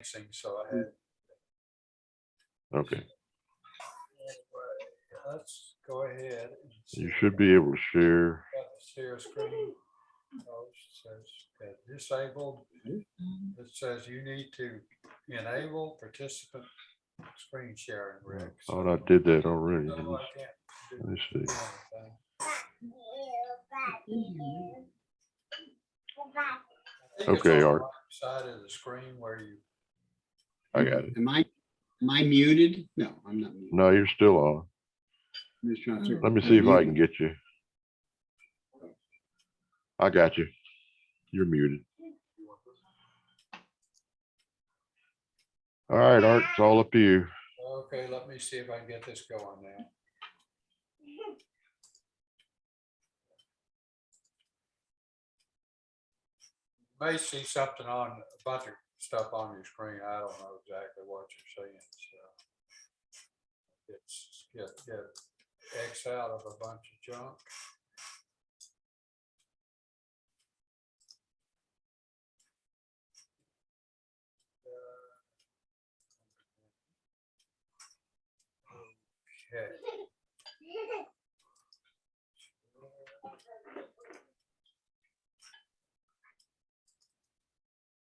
So I had. Okay. Anyway, let's go ahead. And You should be able to share. Share screen. Oh, it says disabled. It says you need to enable participant screen sharing, Rick. I thought I did that already. No, I can't. Let me see. Okay, Art. Side of the screen where you. I got it. Am I muted? No, I'm not muted. No, you're still on. I'm just trying to Let me see if I can get you. I got you. You're muted. All right, Art, it's all up to you. Okay, let me see if I can get this going now. You may see something on a bunch of stuff on your screen. I don't know exactly what you're seeing. So it's get X out of a bunch of junk. Okay.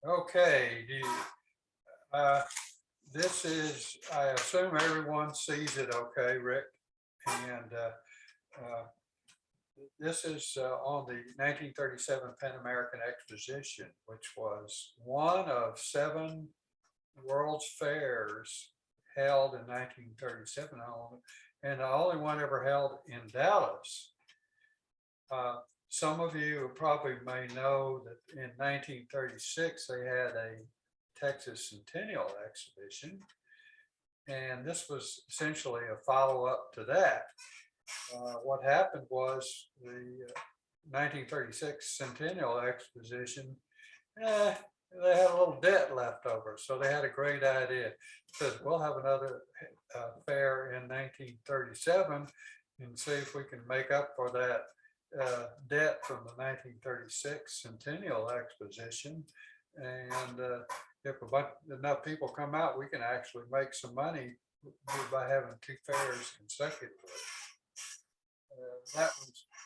Okay, this is, I assume everyone sees it okay, Rick? And this is on the 1937 Pan-American Exposition, which was one of 7 World's Fairs held in 1937, and the only one ever held in Dallas. Some of you probably may know that in 1936, they had a Texas Centennial Exhibition, and this was essentially a follow-up to that. What happened was the 1936 Centennial Exposition, they had a little debt left over, so they had a great idea. Says we'll have another fair in 1937 and see if we can make up for that debt from the 1936 Centennial Exposition. And if enough people come out, we can actually make some money by having 2 fairs consecutively.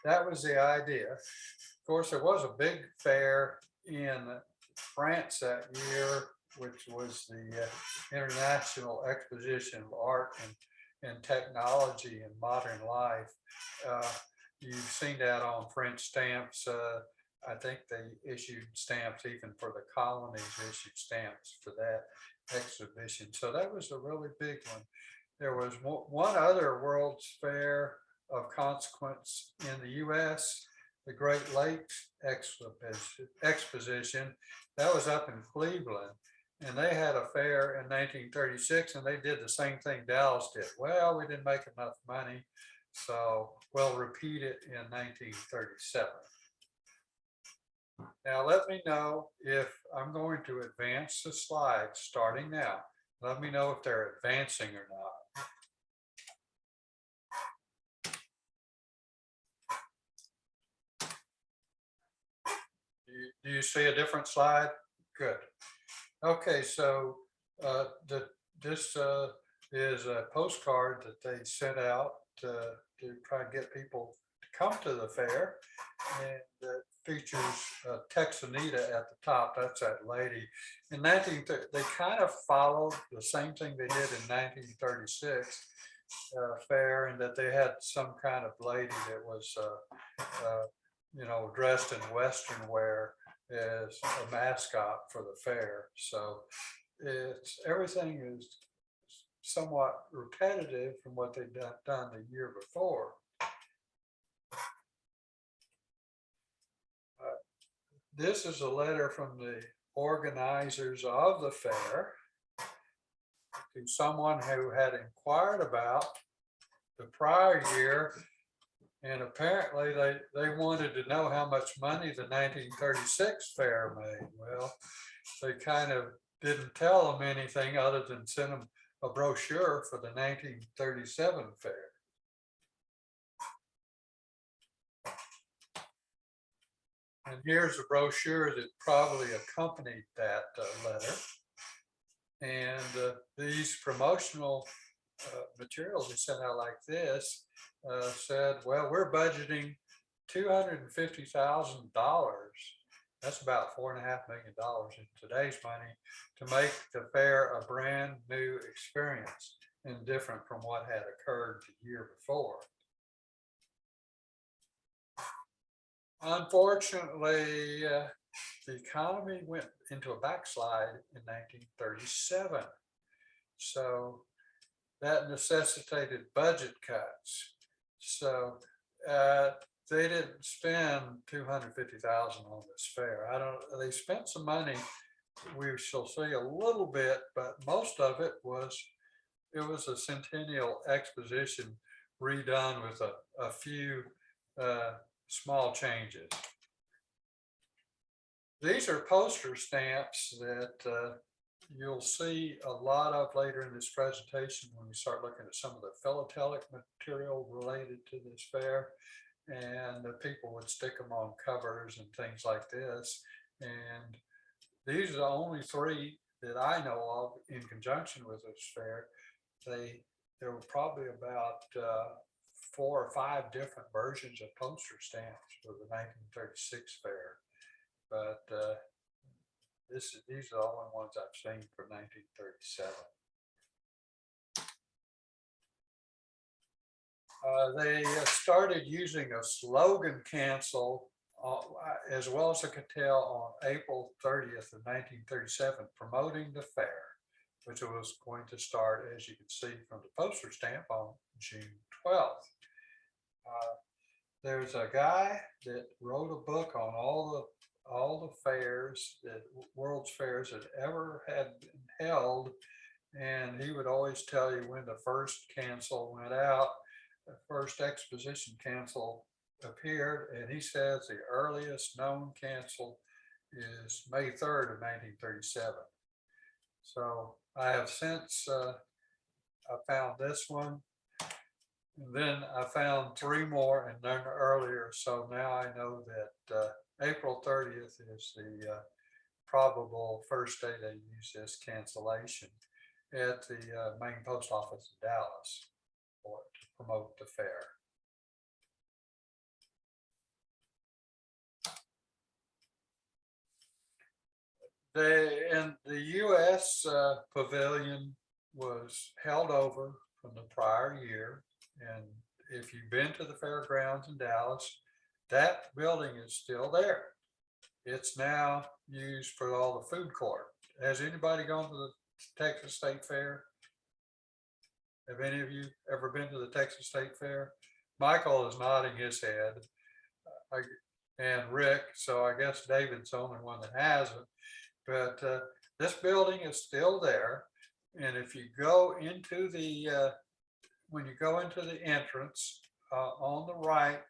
That was the idea. Of course, there was a big fair in France that year, which was the International Exposition of Art and Technology and Modern Life. You've seen that on French stamps. I think they issued stamps even for the colonies, issued stamps for that exhibition. So that was a really big one. There was one other World's Fair of consequence in the US, the Great Lakes Exposition. That was up in Cleveland. And they had a fair in 1936, and they did the same thing Dallas did. Well, we didn't make enough money, so we'll repeat it in 1937. Now, let me know if I'm going to advance the slides starting now. Let me know if they're advancing or not. Do you see a different slide? Good. Okay, so this is a postcard that they sent out to try and get people to come to the fair, and it features Texanita at the top. That's that lady. In they kind of followed the same thing they did in 1936 fair, in that they had some kind of lady that was dressed in Western wear as a mascot for the fair. So everything is somewhat repetitive from what they've done the year before. This is a letter from the organizers of the fair to someone who had inquired about the prior year, and apparently they wanted to know how much money the 1936 fair made. Well, they kind of didn't tell them anything other than send them a brochure for the 1937 fair. And here's a brochure that probably accompanied that letter. And these promotional materials we sent out like this said, well, we're budgeting $250,000. That's about $4.5 million in today's money to make the fair a brand new experience and different from what had occurred the year before. Unfortunately, the economy went into a backslide in 1937. So that necessitated budget cuts. So they didn't spend $250,000 on this fair. They spent some money. We shall see a little bit, but most of it was a Centennial Exposition redone with a few small changes. These are poster stamps that you'll see a lot of later in this presentation when we start looking at some of the philatelic material related to this fair. And the people would stick them on covers and things like this. And these are the only three that I know of in conjunction with this fair. There were probably about 4 or 5 different versions of poster stamps for the 1936 fair. But these are the only ones I've seen for 1937. They started using a slogan cancel as well as a cartel on April 30th of 1937, promoting the fair, which was going to start, as you can see from the poster stamp, on June 12th. There's a guy that wrote a book on all the fairs, that World's Fairs that ever had been held, and he would always tell you when the first cancel went out, the first exposition cancel appeared, and he says the earliest known cancel is May 3rd of 1937. So I have since I found this one, and then I found 3 more and none earlier. So now I know that April 30th is the probable first day they use this cancellation at the main post office in Dallas to promote the fair. The U.S. pavilion was held over from the prior year, and if you've been to the fairgrounds in Dallas, that building is still there. It's now used for all the food court. Has anybody gone to the Texas State Fair? Have any of you ever been to the Texas State Fair? Michael is nodding his head, and Rick, so I guess David's the only one that hasn't. But this building is still there. And if you go into the, when you go into the entrance on the right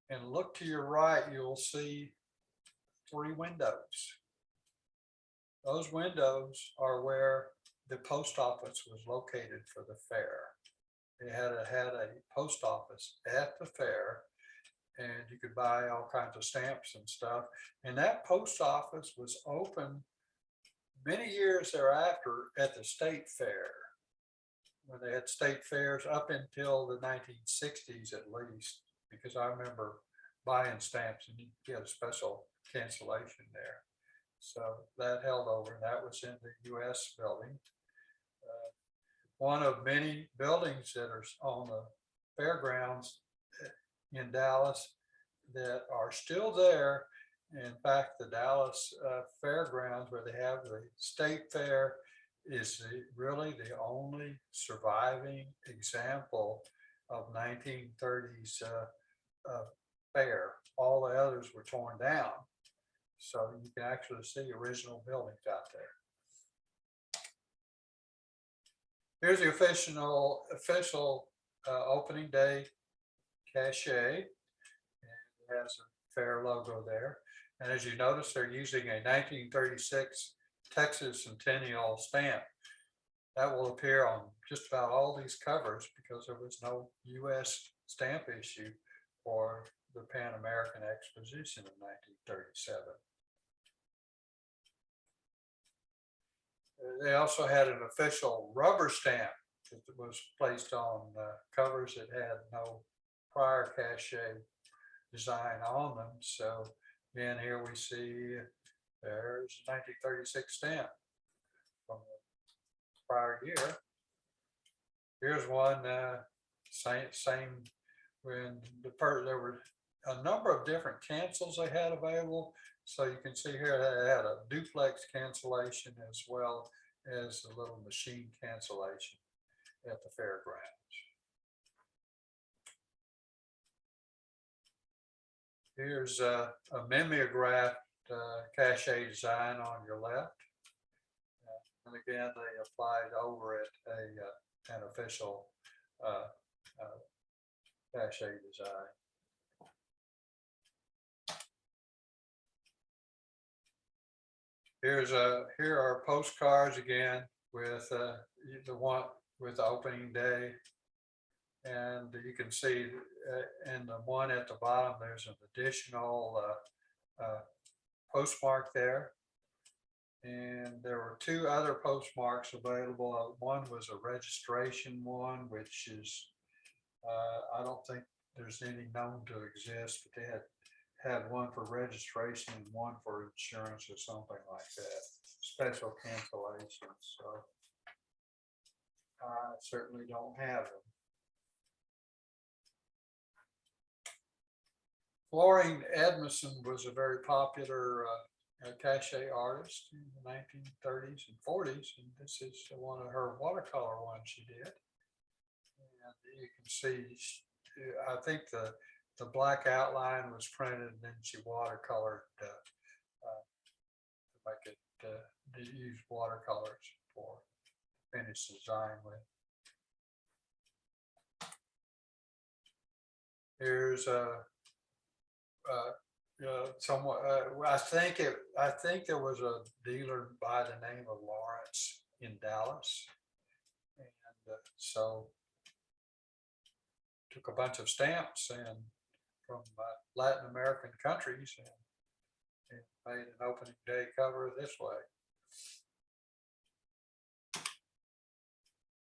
and look to your right, you'll see 3 windows. Those windows are where the post office was located for the fair. They had a post office at the fair, and you could buy all kinds of stamps and stuff. And that post office was open many years thereafter at the state fair, when they had state fairs up until the 1960s at least, because I remember buying stamps and you get a special cancellation there. So that held over, and that was in the US building. One of many buildings that are on the fairgrounds in Dallas that are still there. In fact, the Dallas fairgrounds, where they have the state fair, is really the only surviving example of 1930s fair. All the others were torn down. So you can actually see original buildings out there. Here's the official opening day cachet. It has a fair logo there. And as you notice, they're using a 1936 Texas Centennial stamp. That will appear on just about all these covers because there was no US stamp issue for the Pan-American Exposition of 1937. They also had an official rubber stamp that was placed on covers that had no prior cachet design on them. So again, here we see there's 1936 stamp from the prior year. Here's one, same when there were a number of different cancels they had available. So you can see here they had a duplex cancellation as well as a little machine cancellation at the fairgrounds. Here's a mimeographed cachet design on your left. And again, they applied over it an official cachet design. Here are postcards again with the one with the opening day, and you can see in the one at the bottom there's an additional postmark there, and there were two other postmarks available. One was a registration one, which is I don't think there's any known to exist, but they had one for registration and one for insurance or something like that, special cancellations. So I certainly don't have them. Florine Edmondson was a very popular cachet artist in the 1930s and 40s, and this is one of her watercolor ones she did. And you can see, I think the black outline was printed and then she watercolored to make it to use watercolors for finished design with. Here's somewhat. I think there was a dealer by the name of Lawrence in Dallas, and so took a bunch of stamps and from Latin American countries and made an opening day cover this way.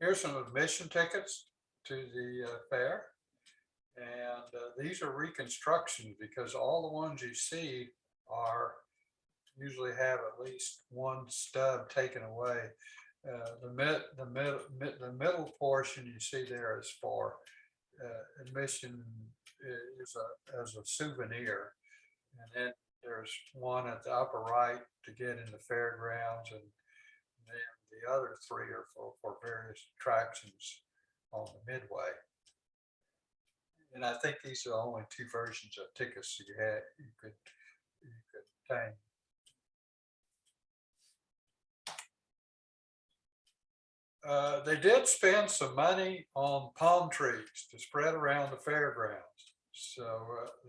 Here's some admission tickets to the fair. And these are reconstructions because all the ones you see usually have at least one stub taken away. The middle portion you see there is for admission as a souvenir, and then there's one at the upper right to get in the fairgrounds, and then the other three are for various attractions on the midway. And I think these are the only two versions of tickets you could obtain. They did spend some money on palm trees to spread around the fairgrounds. So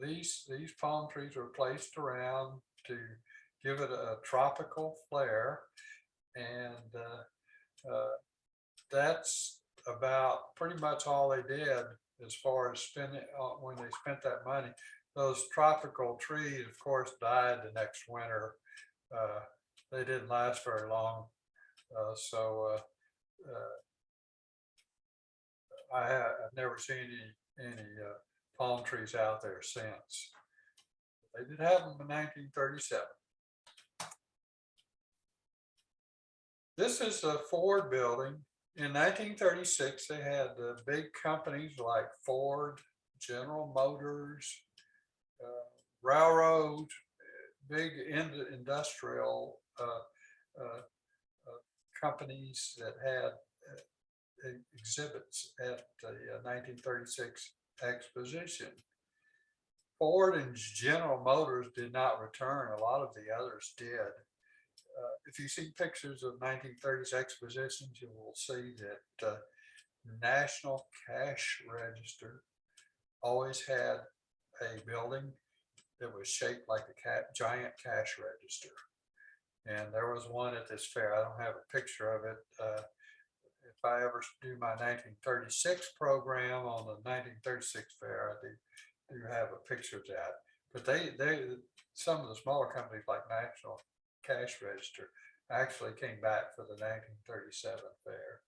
these palm trees were placed around to give it a tropical flair, and that's about pretty much all they did as far as spending when they spent that money. Those tropical trees, of course, died the next winter. They didn't last very long, I've never seen any palm trees out there since. They did have them in 1937. This is the Ford building. In 1936, they had big companies like Ford, General Motors, railroads, big industrial companies that had exhibits at the 1936 exposition. Ford and General Motors did not return. A lot of the others did. If you see pictures of 1930s expositions, you will see that National Cash Register always had a building that was shaped like a giant cash register. And there was one at this fair. I don't have a picture of it. If I ever do my 1936 program on the 1936 fair, I do have a picture of that. But some of the smaller companies like National Cash Register actually came back for the 1937 fair.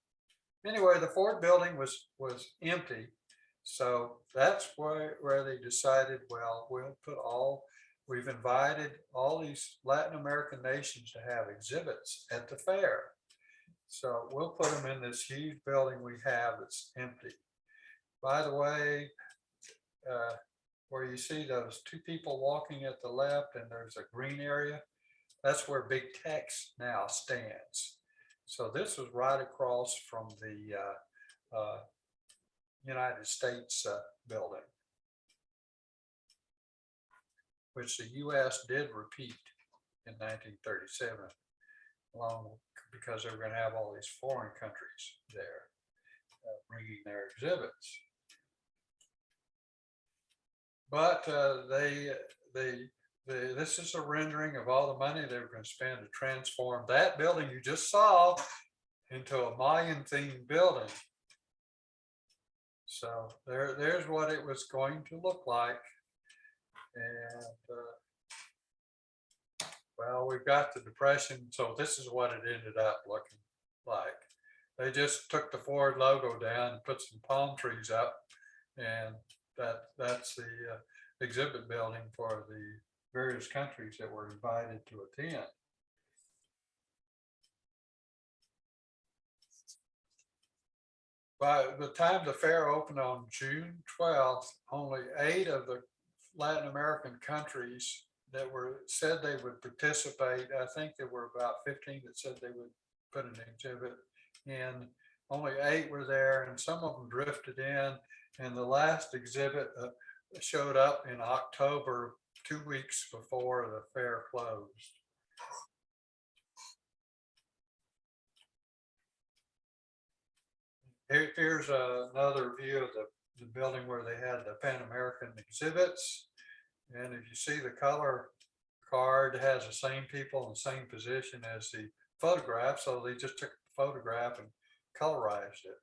Anyway, the Ford building was empty. So that's where they decided, well, we've invited all these Latin American nations to have exhibits at the fair. So we'll put them in this huge building we have that's empty. By the way, where you see those two people walking at the left and there's a green area, that's where Big Tex now stands. So this was right across from the United States building, which the US did repeat in 1937, because they were going to have all these foreign countries there bringing their exhibits. But this is a rendering of all the money they were going to spend to transform that building you just saw into a Mayan themed building. So there's what it was going to look like. And well, we've got the Depression. So this is what it ended up looking like. They just took the Ford logo down and put some palm trees up. And that's the exhibit building for the various countries that were invited to attend. By the time the fair opened on June 12th, only 8 of the Latin American countries that said they would participate. I think there were about 15 that said they would put an exhibit in. Only 8 were there, and some of them drifted in. And the last exhibit showed up in October, 2 weeks before the fair closed. Here's another view of the building where they had the Pan-American exhibits. And if you see the color card, has the same people in the same position as the photograph. So they just took the photograph and colorized it.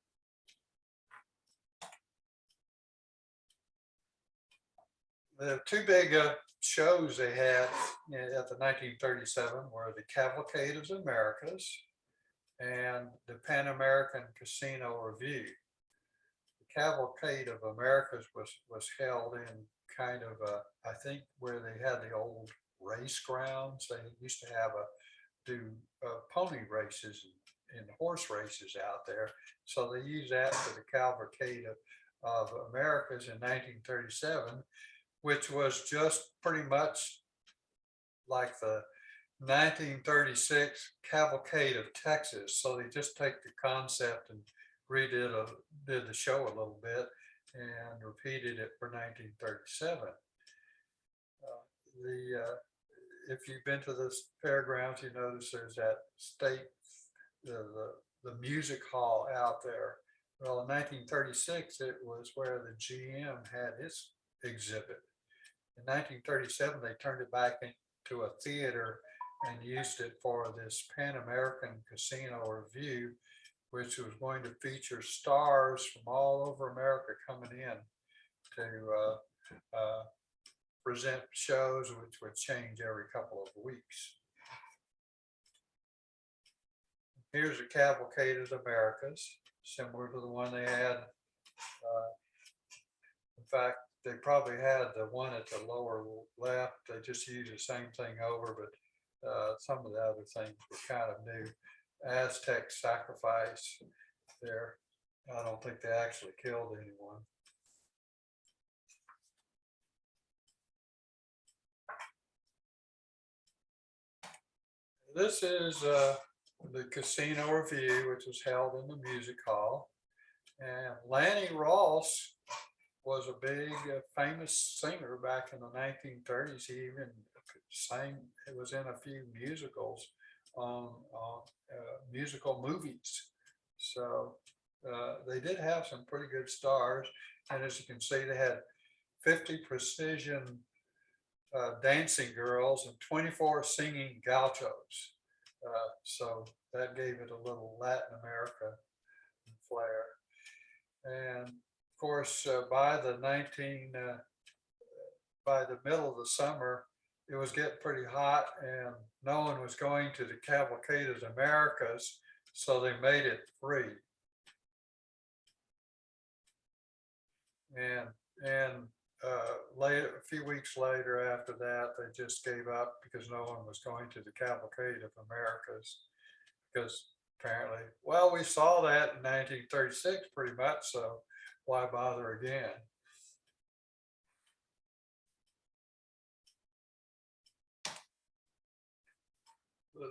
The 2 big shows they had at the 1937 were the Cavalcade of the Americas and the Pan-American Casino Review. The Cavalcade of Americas was held in kind of I think where they had the old race grounds. They used to have do pony races and horse races out there. So they used that for the Cavalcade of Americas in 1937, which was just pretty much like the 1936 Cavalcade of Texas. So they just take the concept and did the show a little bit and repeated it for 1937. If you've been to the fairgrounds, you notice there's that the music hall out there. Well, in 1936, it was where the GM had its exhibit. In 1937, they turned it back into a theater and used it for this Pan-American Casino Review, which was going to feature stars from all over America coming in to present shows which would change every couple of weeks. Here's a Cavalcade of the Americas, similar to the one they had. In fact, they probably had the one at the lower left. They just used the same thing over, but some of the other things were kind of new. Aztec sacrifice there. I don't think they actually killed anyone. This is the Casino Review, which was held in the music hall. And Lanny Ross was a big famous singer back in the 1930s. He even sang, it was in a few musicals on musical movies. So they did have some pretty good stars. And as you can see, they had 50 precision dancing girls and 24 singing gauchos. So that gave it a little Latin America flair. And of course, by the middle of the summer, it was getting pretty hot and no one was going to the Cavalcade of the Americas, so they made it free. And later, a few weeks later after that, they just gave up because no one was going to the Cavalcade of Americas. Because apparently, well, we saw that in 1936 pretty much, so why bother again?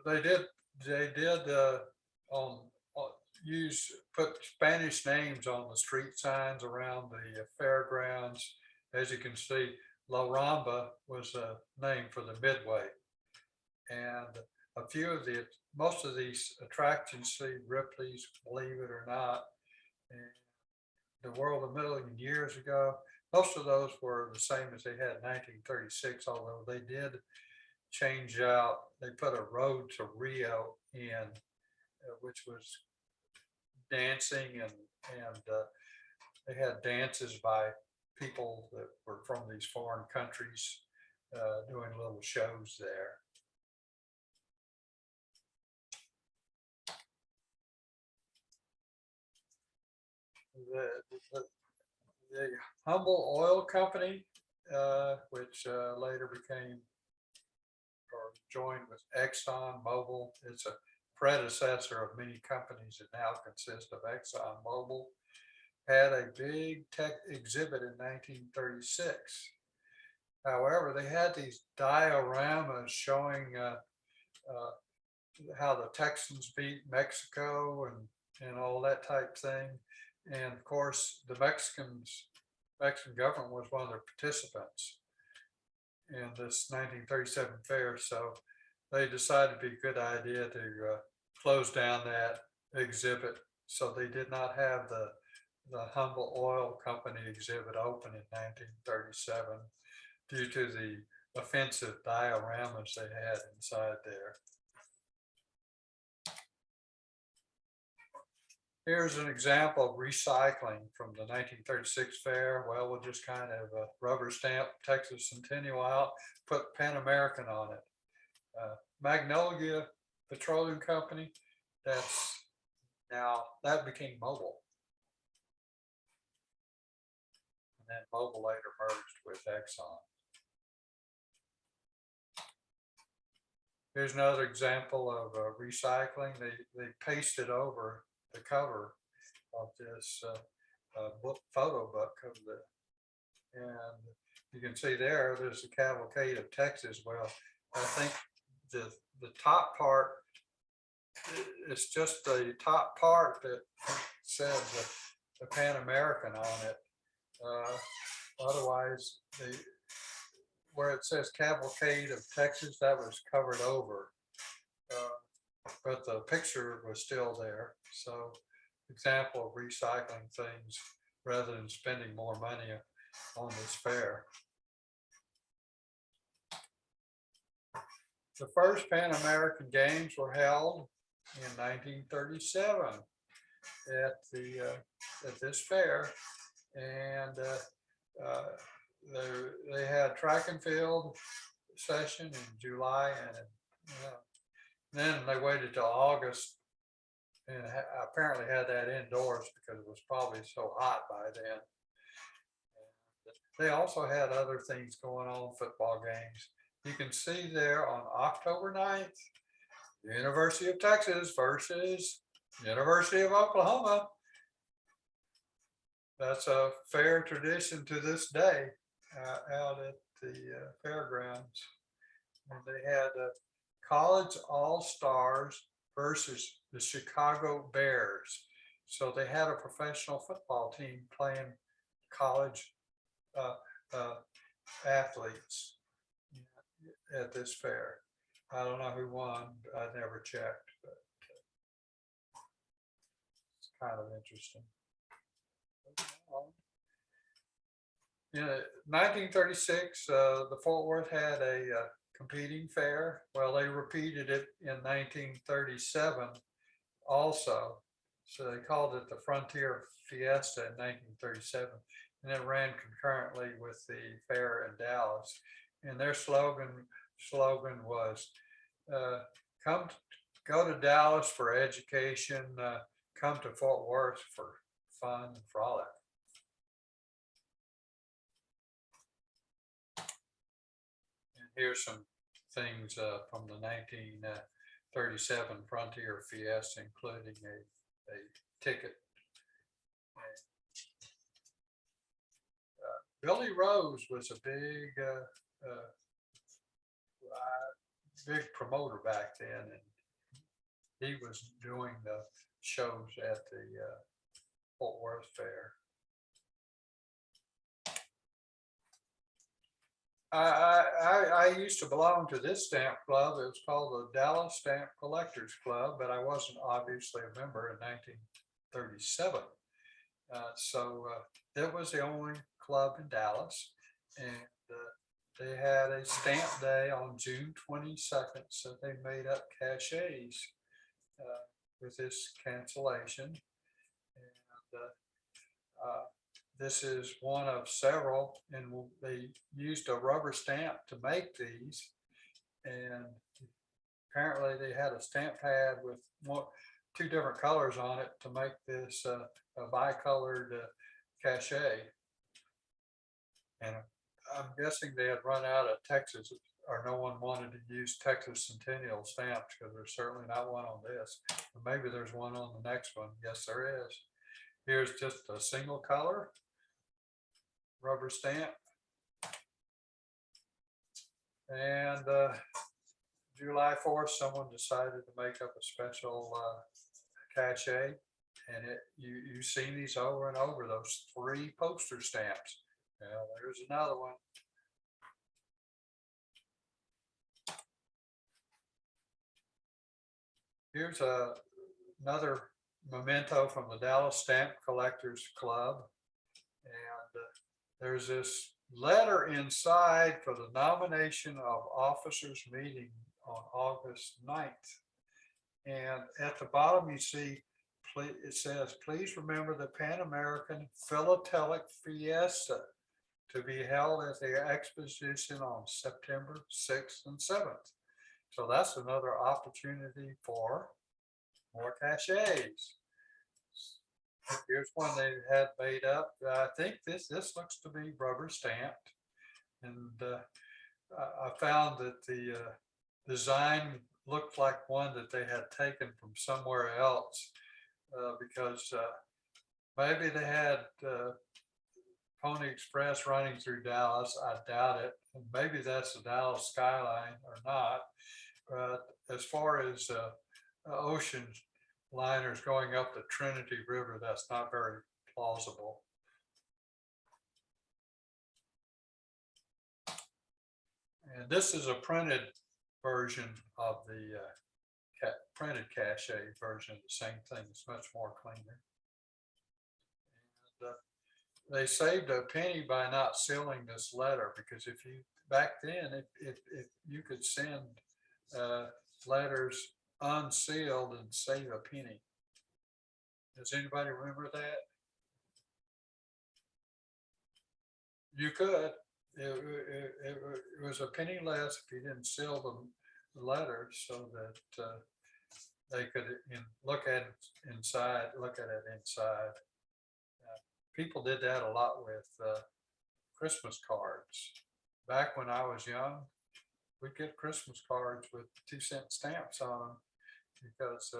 They did on put Spanish names on the street signs around the fairgrounds. As you can see, La Ramba was a name for the Midway. And a few of most of these attractions, see Ripley's, believe it or not, and the World a Million Years Ago, most of those were the same as they had in 1936, although they did change out, they put a road to Rio in, which was dancing and they had dances by people that were from these foreign countries doing little shows there. The Humble Oil Company, which later became or joined with Exxon Mobil, it's a predecessor of many companies that now consist of Exxon Mobil, had a big tech exhibit in 1936. However, they had these dioramas showing how the Texans beat Mexico and all that type thing. And of course, the Mexican government was one of the participants in this 1937 fair. So they decided it'd be a good idea to close down that exhibit. So they did not have the Humble Oil Company exhibit open in 1937 due to the offensive dioramas they had inside there. Here's an example of recycling from the 1936 fair. Well, we'll just kind of rubber stamp Texas Centennial out, put Pan-American on it. Magnolia Petroleum Company, that became Mobil. And then Mobil later merged with Exxon. Here's another example of recycling. They pasted over the cover of this photo book of and you can see there's the Cavalcade of Texas. Well, I think the top part, it's just the top part that says the Pan American on it. Otherwise, where it says Cavalcade of Texas, that was covered over. But the picture was still there. So, example of recycling things rather than spending more money on this fair. The first Pan American Games were held in 1937 at this fair, and they had track and field session in July, and then they waited till August and apparently had that indoors because it was probably so hot by then. And they also had other things going on, football games. You can see there on October 9th, University of Texas versus University of Oklahoma. That's a fair tradition to this day out at the fairgrounds. And they had college all-stars versus the Chicago Bears. So they had a professional football team playing college athletes at this fair. I don't know who won. I never checked, but it's kind of interesting. In 1936, the Fort Worth had a competing fair. Well, they repeated it in 1937 also. So they called it the Frontier Fiesta in 1937, and it ran concurrently with the fair in Dallas. And their slogan slogan was, go to Dallas for education, come to Fort Worth for fun and frolic. And here's some things from the 1937 Frontier Fiesta, including a ticket. Billy Rose was a big promoter back then, and he was doing the shows at the Fort Worth Fair. I used to belong to this stamp club. It was called the Dallas Stamp Collectors Club, but I wasn't obviously a member in 1937. So it was the only club in Dallas, and they had a stamp day on June 22nd, so they made up cachets with this cancellation. And this is one of several, and they used a rubber stamp to make these. And apparently they had a stamp pad with two different colors on it to make this a bicolored cachet. And I'm guessing they had run out of Texas, or no one wanted to use Texas Centennial stamps, because there's certainly not one on this. But maybe there's one on the next one. Yes, there is. Here's just a single color rubber stamp. And July 4th, someone decided to make up a special cachet, and you've seen these over and over, those 3 poster stamps. Well, there's another one. Here's another memento from the Dallas Stamp Collectors Club. And there's this letter inside for the nomination of officers meeting on August 9th. And at the bottom, you see, it says, please remember the Pan-American Philatelic Fiesta to be held at the exposition on September 6th and 7th. So that's another opportunity for more cachets. Here's one they had made up. I think this looks to be rubber stamped. And I found that the design looked like one that they had taken from somewhere else, because maybe they had Pony Express running through Dallas. I doubt it. And maybe that's the Dallas skyline or not. But as far as ocean liners going up the Trinity River, that's not very plausible. And this is a printed version of the printed cachet version of the same thing. It's much more cleaner. And, they saved a penny by not sealing this letter, because if you back then, if you could send letters unsealed and save a penny. Does anybody remember that? You could. It was a penny less if you didn't seal the letters, so that they could look at it inside. People did that a lot with Christmas cards. Back when I was young, we'd get Christmas cards with 2-cent stamps on them, because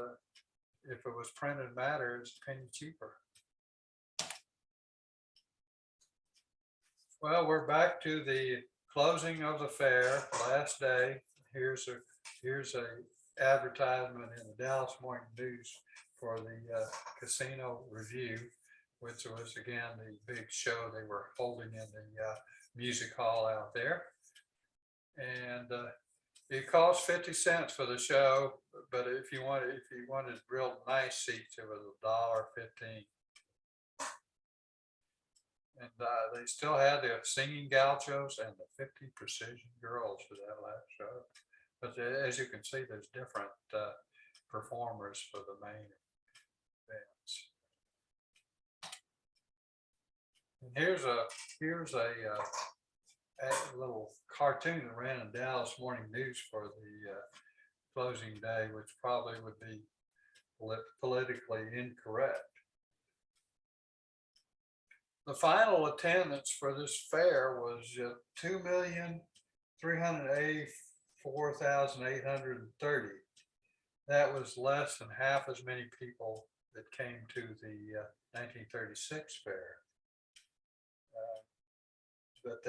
if it was printed matter, it's a penny cheaper. Well, we're back to the closing of the fair, last day. Here's a advertisement in the Dallas Morning News for the casino review, which was again the big show they were holding in the music hall out there. And it cost 50 cents for the show, but if you wanted real nice seats, it was $1.15. And they still had the singing gauchos and the 50 precision girls for that last show. But as you can see, there's different performers for the main events. And here's a a little cartoon that ran in Dallas Morning News for the closing day, which probably would be politically incorrect. The final attendance for this fair was 2,384,830. That was less than half as many people that came to the 1936 fair. But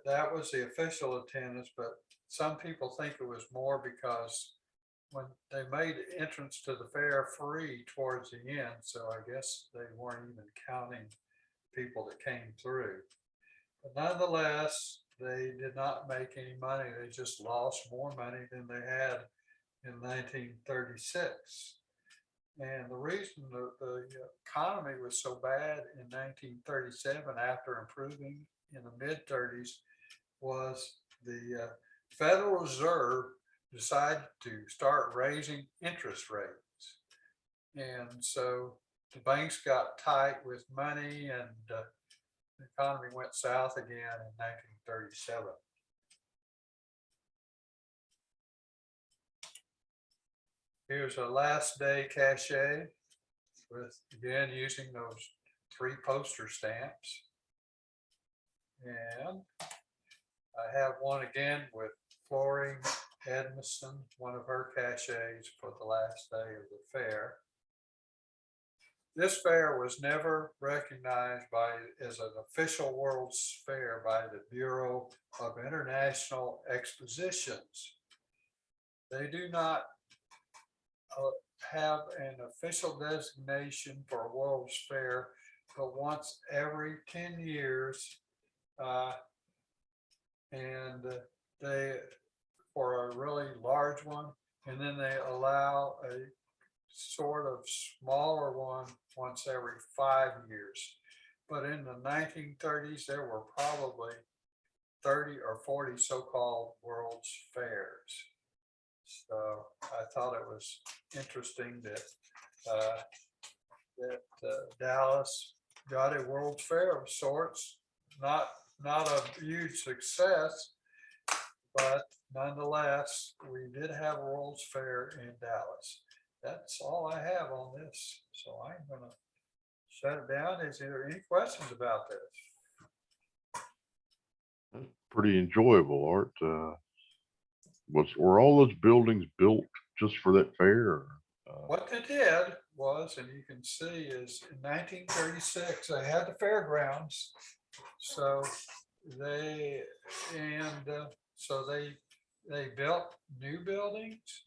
that was the official attendance, but some people think it was more because when they made entrance to the fair free towards the end, so I guess they weren't even counting people that came through. But nonetheless, they did not make any money. They just lost more money than they had in 1936. And the reason the economy was so bad in 1937 after improving in the mid-30s was the Federal Reserve decided to start raising interest rates. And so the banks got tight with money and the economy went south again in 1937. Here's a last day cachet with, again, using those 3 poster stamps. And I have one again with Florine Edmondson, one of her cachets for the last day of the fair. This fair was never recognized as an official World's Fair by the Bureau of International Expositions. They do not have an official designation for a World's Fair, but once every 10 years, and they, for a really large one, and then they allow a sort of smaller one once every 5 years. But in the 1930s, there were probably 30 or 40 so-called World's Fairs. So I thought it was interesting that Dallas got a World's Fair of sorts. Not a huge success, but nonetheless, we did have a World's Fair in Dallas. That's all I have on this. So I'm gonna shut it down. Is there any questions about this? Pretty enjoyable, Art. Were all those buildings built just for that fair? What they did was, and you can see, is in 1936, they had the fairgrounds. So they built new buildings.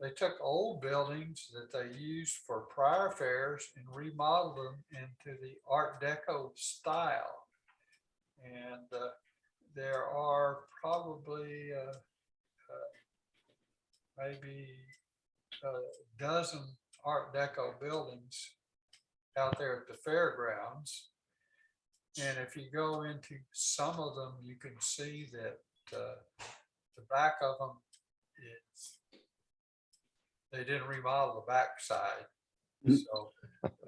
They took old buildings that they used for prior fairs and remodeled them into the Art Deco style. And there are probably maybe a dozen Art Deco buildings out there at the fairgrounds. And if you go into some of them, you can see that the back of them they didn't remodel the back side. So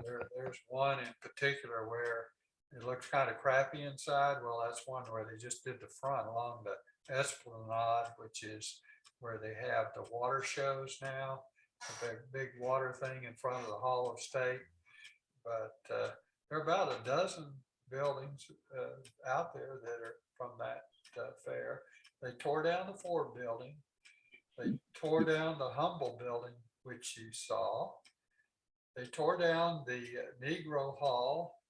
there's one in particular where it looks kind of crappy inside. Well, that's one where they just did the front along the Esplanade, which is where they have the water shows now, the big water thing in front of the Hall of State. But there are about a dozen buildings out there that are from that fair. They tore down the Ford building. They tore down the Humble building, which you saw. They tore down the Negro Hall,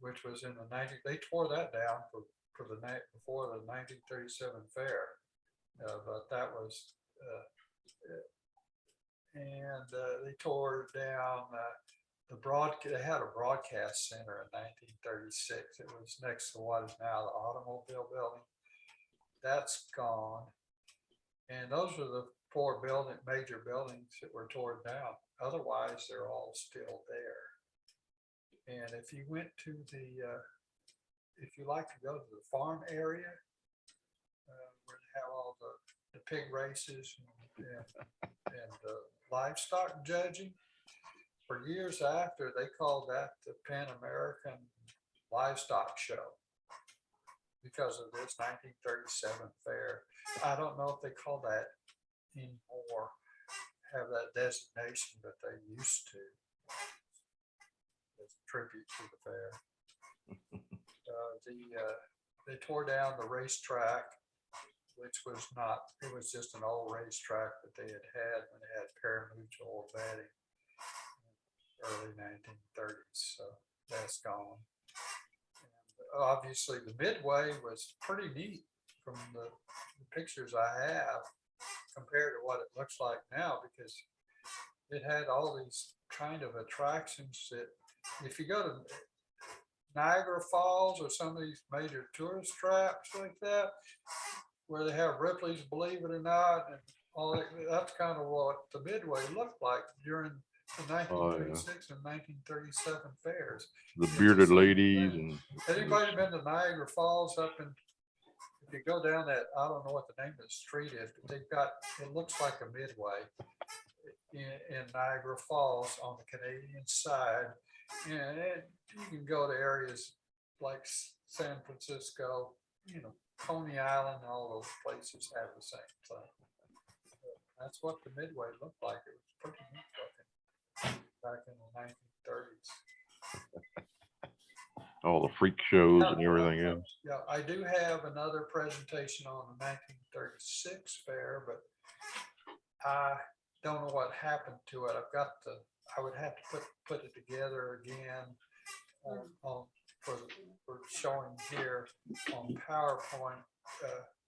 which was in the 90s. They tore that down for the night before the 1937 fair. But that was, and they tore down they had a broadcast center in 1936. It was next to what is now the Automobile building. That's gone. And those are the 4 major buildings that were torn down. Otherwise, they're all still there. And if you went to if you like to go to the farm area, where they have all the pig races and livestock judging, for years after, they called that the Pan-American Livestock Show. because of this 1937 fair. I don't know if they call that anymore, have that designation, but they used to. As a tribute to the fair. They tore down the racetrack, which was not, it was just an old racetrack that they had when they had pari-mutuel betting in the early 1930s. So that's gone. And obviously, the Midway was pretty neat from the pictures I have compared to what it looks like now, because it had all these kind of attractions that if you go to Niagara Falls or some of these major tourist traps like that, where they have Ripley's Believe It or Not and all that, that's kind of what the Midway looked like during the 1936 and 1937 fairs. The It's bearded the same ladies thing. and. Has anybody been to Niagara Falls up in, if you go down that, I don't know what the name of the street is, but they've got, it looks like a Midway in Niagara Falls on the Canadian side. And you can go to areas like San Francisco, Coney Island, all those places have the same thing. That's what the Midway looked like. It was pretty neat looking back in the 1930s. All the freak shows and everything else. Yeah, I do have another presentation on the 1936 fair, but I don't know what happened to it. I would have to put it together again for showing here on PowerPoint.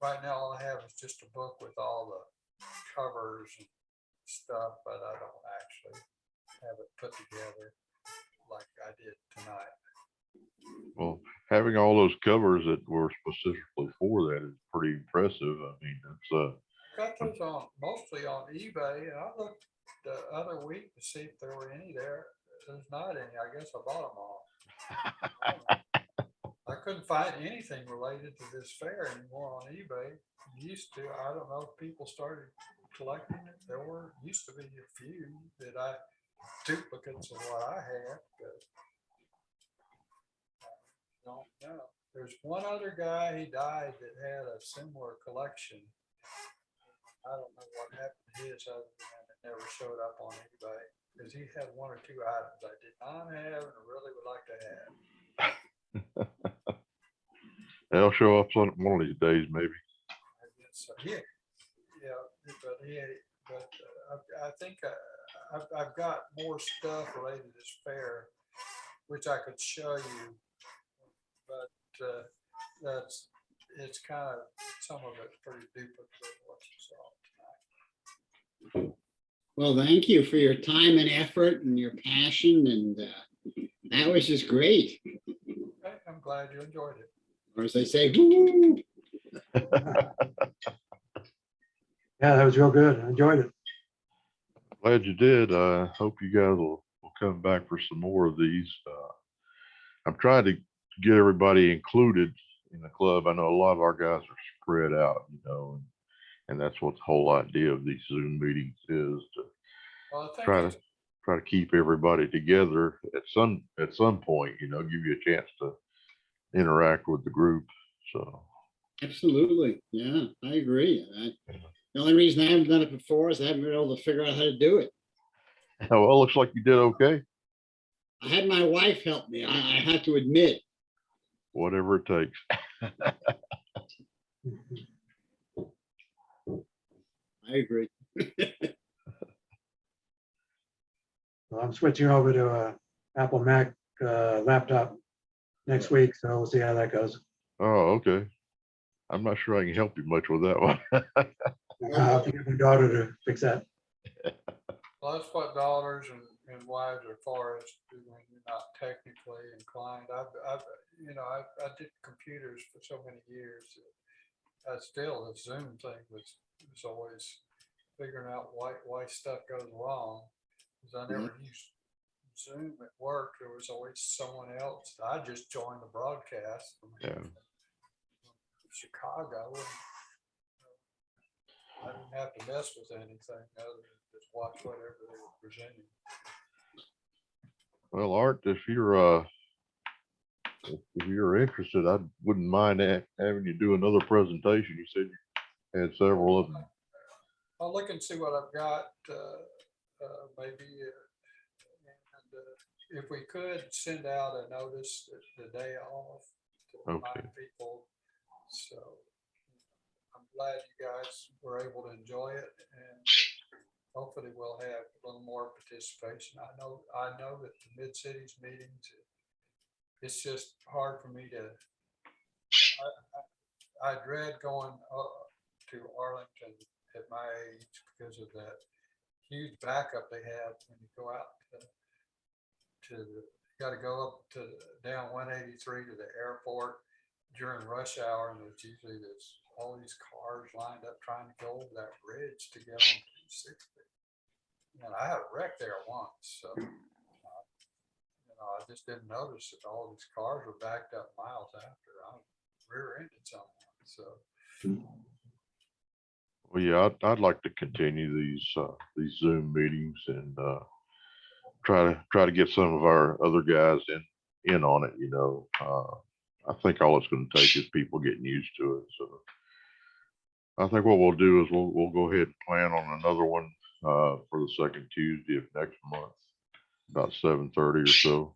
Right now, all I have is just a book with all the covers and stuff, but I don't actually have it put together like I did tonight. Well, having all those covers that were specifically for that is pretty impressive. I mean, it's Got those mostly on eBay, and I looked the other week to see if there were any there. There's not any. I guess I bought them all. I couldn't find anything related to this fair anymore on eBay. Used to, I don't know if people started collecting it. There used to be a few that duplicates of what I had, but I don't know. There's one other guy, he died, that had a similar collection. I don't know what happened to his other than it never showed up on eBay, because he had one or two items I did not have and really would like to have. they'll show up on one of these days, maybe. I guess so. I think I've got more stuff related to this fair, which I could show you, but it's kind of, some of it's pretty duplicate of what you saw tonight. Well, thank you for your time and effort and your passion, and that was just great. Okay, I'm glad you enjoyed it. Or as they say, woo. Yeah, that was real good. I enjoyed it. Glad you did. I hope you guys will come back for some more of these. I'm trying to get everybody included in the club. I know a lot of our guys are spread out, and that's what the whole idea of these Zoom meetings is, to Well, I think try to keep everybody together at some point, give you a chance to interact with the group. So Absolutely. Yeah, I agree. The only reason I haven't done it before is I haven't been able to figure out how to do it. well, it looks like you did okay. I had my wife help me. I have to admit. Whatever it takes. I agree. Well, I'm switching over to a Apple Mac laptop next week, so we'll see how that goes. Oh, okay. I'm not sure I can help you much with that one. I'll have to get my daughter to fix that. well, that's what daughters and wives are for, is when you're not technically inclined. I did computers for so many years. Still, the Zoom thing was always figuring out why stuff goes wrong. Because I never used Zoom at work. There was always someone else. I just joined the broadcast from Chicago. I didn't have to mess with anything other than just watch whatever they were presenting. Well, Art, if you're if you're interested, I wouldn't mind having you do another presentation. You said you had several of them. I'll look and see what I've got, maybe, and if we could send out a notice the day off to remind people. So I'm glad you guys were able to enjoy it, and hopefully we'll have a little more participation. I know that the Mid-Cities meetings, it's just hard for me to, I dread going to Arlington at my age because of that huge backup they have when you go out you got to go up to down 183 to the airport during rush hour, and there's all these cars lined up trying to go over that bridge to get on 260. And I had a wreck there once, so I just didn't notice that all these cars were backed up miles after. I rear-ended someone. So. Well, yeah, I'd like to continue these Zoom meetings and try to get some of our other guys in on it. I think all it's going to take is people getting used to it. So I think what we'll do is we'll go ahead and plan on another one for the second Tuesday of next month, about 7:30 or so.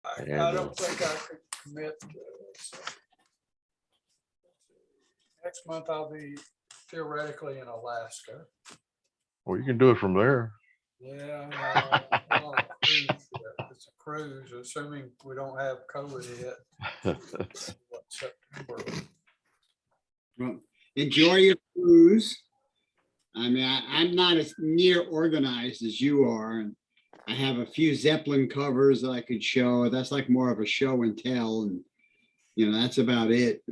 I don't think I could commit. Next month I'll be theoretically in Alaska. Well, you can do it from there. Yeah, I'm on a cruise. It's a cruise, assuming we don't have COVID yet. September. Well, enjoy your cruise. I mean, I'm not as near organized as you are, and I have a few Zeppelin covers that I could show. That's like more of a show and tell, and that's about it.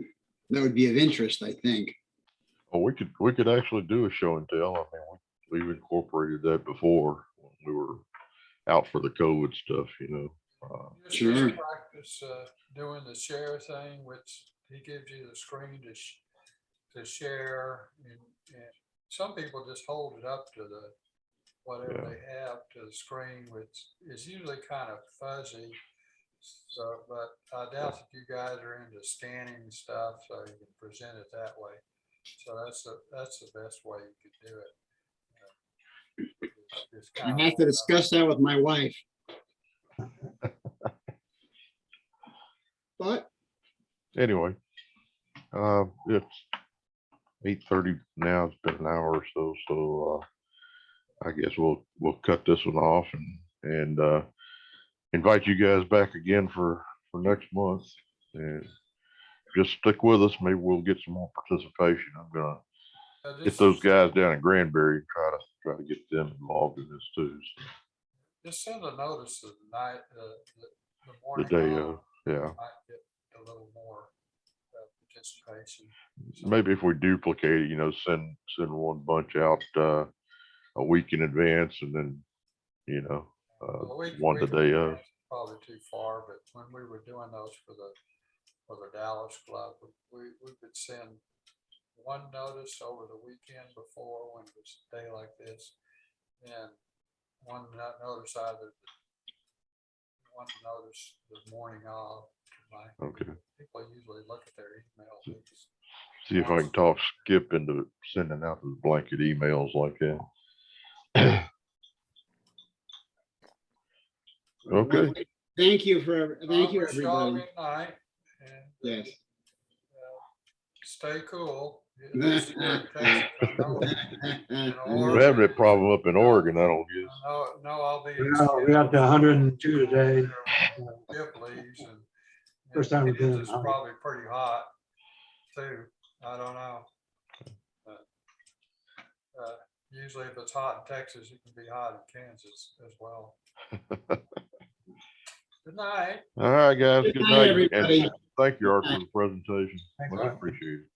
That would be of interest, I think. Oh, we could actually do a show and tell. I mean, we've incorporated that before when we were out for the COVID stuff. Sure. Just practice doing the share thing, which he gives you the screen to share, and some people just hold it up to the whatever they have to the screen, which is usually kind of fuzzy. So, but I doubt if you guys are into scanning stuff, so you can present it that way. So that's the best way you could do it. It's I have to discuss that with my wife. But anyway, it's 8:30 now. It's been an hour or so, so I guess we'll cut this one off and invite you guys back again for next month, and just stick with us. Maybe we'll get some more participation. I'm gonna get those guys down in Granbury and try to get them involved in this too. So. Just send a notice the night, the morning. The day of, yeah. Might get a little more participation. So maybe if we duplicate it, send one bunch out a week in advance, and then one the day of. Probably too far, but when we were doing those for the Dallas club, we could send one notice over the weekend before when it was a day like this, and one notice the morning of. Okay. People usually look at their emails. See if I can talk Skip into sending out those blanket emails like that. Okay. Well, thank you, everybody. Good night. And, yes. Stay cool. We're having a problem up in Oregon, I don't guess. No, I'll be. We got to 102 today. Leaves and First time we're doing it. It's probably pretty hot too. I don't know. Usually if it's hot in Texas, it can be hot in Kansas as well. Good night. All right, guys. Good night, everybody. And thank you, Art, for the presentation. Thanks, Much Art. appreciated.